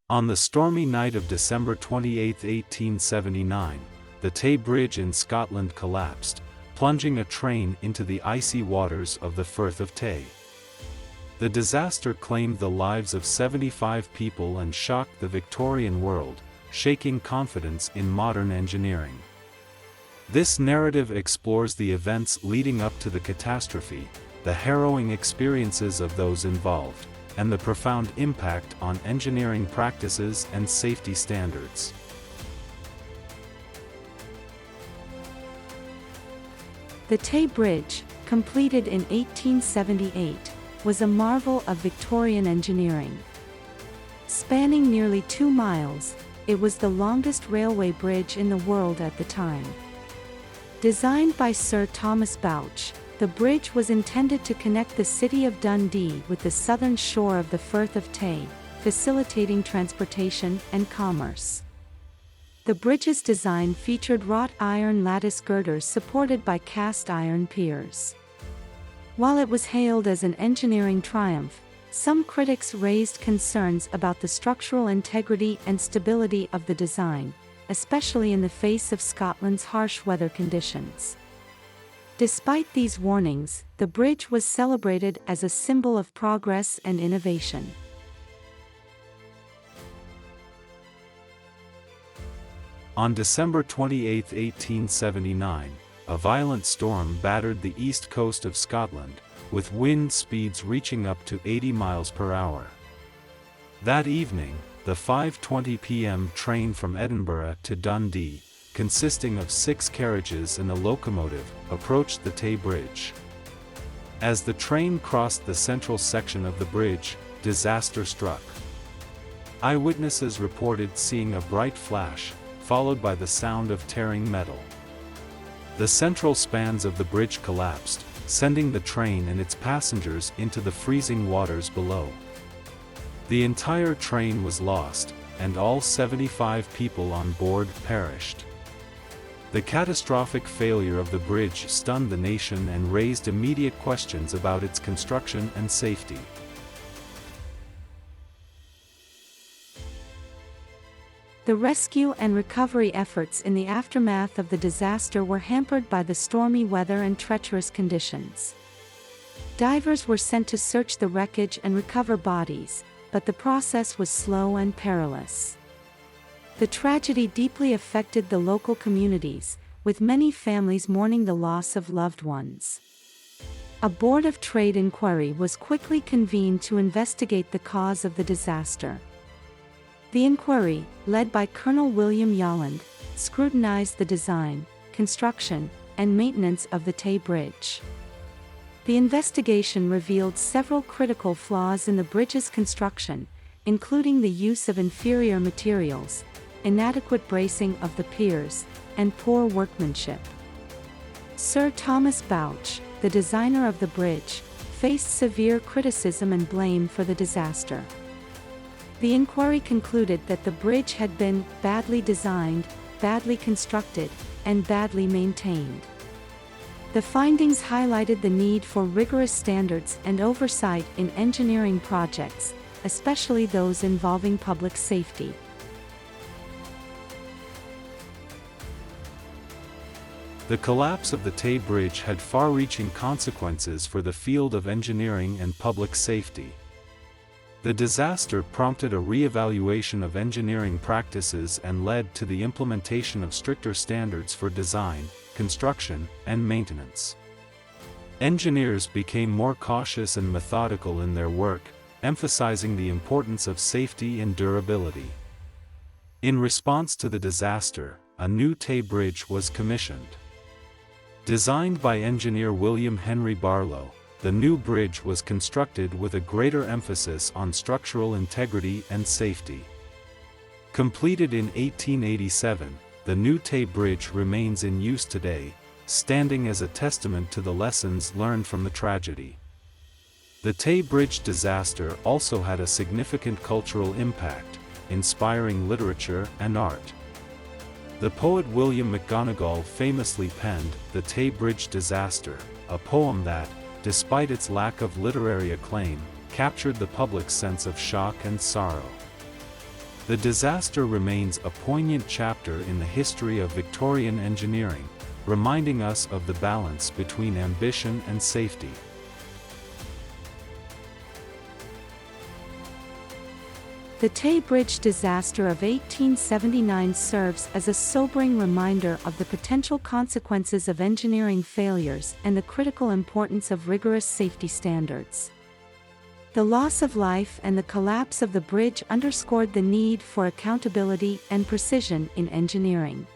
On the stormy night of December 28, 1879, the Tay Bridge in Scotland collapsed, plunging a train into the icy waters of the Firth of Tay. The disaster claimed the lives of 75 people and shocked the Victorian world, shaking confidence in modern engineering. This narrative explores the events leading up to the catastrophe, the harrowing experiences of those involved, and the profound impact on engineering practices and safety standards. The Tay Bridge, completed in 1878, was a marvel of Victorian engineering. Spanning nearly 2 miles, it was the longest railway bridge in the world at the time. Designed by Sir Thomas Bouch, the bridge was intended to connect the city of Dundee with the southern shore of the Firth of Tay, facilitating transportation and commerce. The bridge's design featured wrought iron lattice girders supported by cast iron piers. While it was hailed as an engineering triumph, some critics raised concerns about the structural integrity and stability of the design, especially in the face of Scotland's harsh weather conditions. Despite these warnings, the bridge was celebrated as a symbol of progress and innovation. On December 28, 1879, a violent storm battered the east coast of Scotland, with wind speeds reaching up to 80 miles per hour. That evening, the 5:20 p.m. train from Edinburgh to Dundee, consisting of 6 carriages and a locomotive, approached the Tay Bridge. As the train crossed the central section of the bridge, disaster struck. Eyewitnesses reported seeing a bright flash, followed by the sound of tearing metal. The central spans of the bridge collapsed, sending the train and its passengers into the freezing waters below. The entire train was lost, and all 75 people on board perished. The catastrophic failure of the bridge stunned the nation and raised immediate questions about its construction and safety. The rescue and recovery efforts in the aftermath of the disaster were hampered by the stormy weather and treacherous conditions. Divers were sent to search the wreckage and recover bodies, but the process was slow and perilous. The tragedy deeply affected the local communities, with many families mourning the loss of loved ones. A Board of Trade inquiry was quickly convened to investigate the cause of the disaster. The inquiry, led by Colonel William Yolland, scrutinized the design, construction, and maintenance of the Tay Bridge. The investigation revealed several critical flaws in the bridge's construction, including the use of inferior materials, inadequate bracing of the piers, and poor workmanship. Sir Thomas Bouch, the designer of the bridge, faced severe criticism and blame for the disaster. The inquiry concluded that the bridge had been badly designed, badly constructed, and badly maintained. The findings highlighted the need for rigorous standards and oversight in engineering projects, especially those involving public safety. The collapse of the Tay Bridge had far-reaching consequences for the field of engineering and public safety. The disaster prompted a re-evaluation of engineering practices and led to the implementation of stricter standards for design, construction, and maintenance. Engineers became more cautious and methodical in their work, emphasizing the importance of safety and durability. In response to the disaster, a new Tay Bridge was commissioned. Designed by engineer William Henry Barlow, the new bridge was constructed with a greater emphasis on structural integrity and safety. Completed in 1887, the new Tay Bridge remains in use today, standing as a testament to the lessons learned from the tragedy. The Tay Bridge disaster also had a significant cultural impact, inspiring literature and art. The poet William McGonagall famously penned The Tay Bridge Disaster, a poem that, despite its lack of literary acclaim, captured the public's sense of shock and sorrow. The disaster remains a poignant chapter in the history of Victorian engineering, reminding us of the balance between ambition and safety. The Tay Bridge disaster of 1879 serves as a sobering reminder of the potential consequences of engineering failures and the critical importance of rigorous safety standards. The loss of life and the collapse of the bridge underscored the need for accountability and precision in engineering.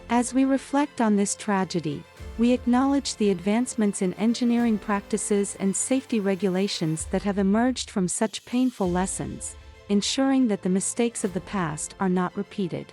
As we reflect on this tragedy, we acknowledge the advancements in engineering practices and safety regulations that have emerged from such painful lessons, ensuring that the mistakes of the past are not repeated.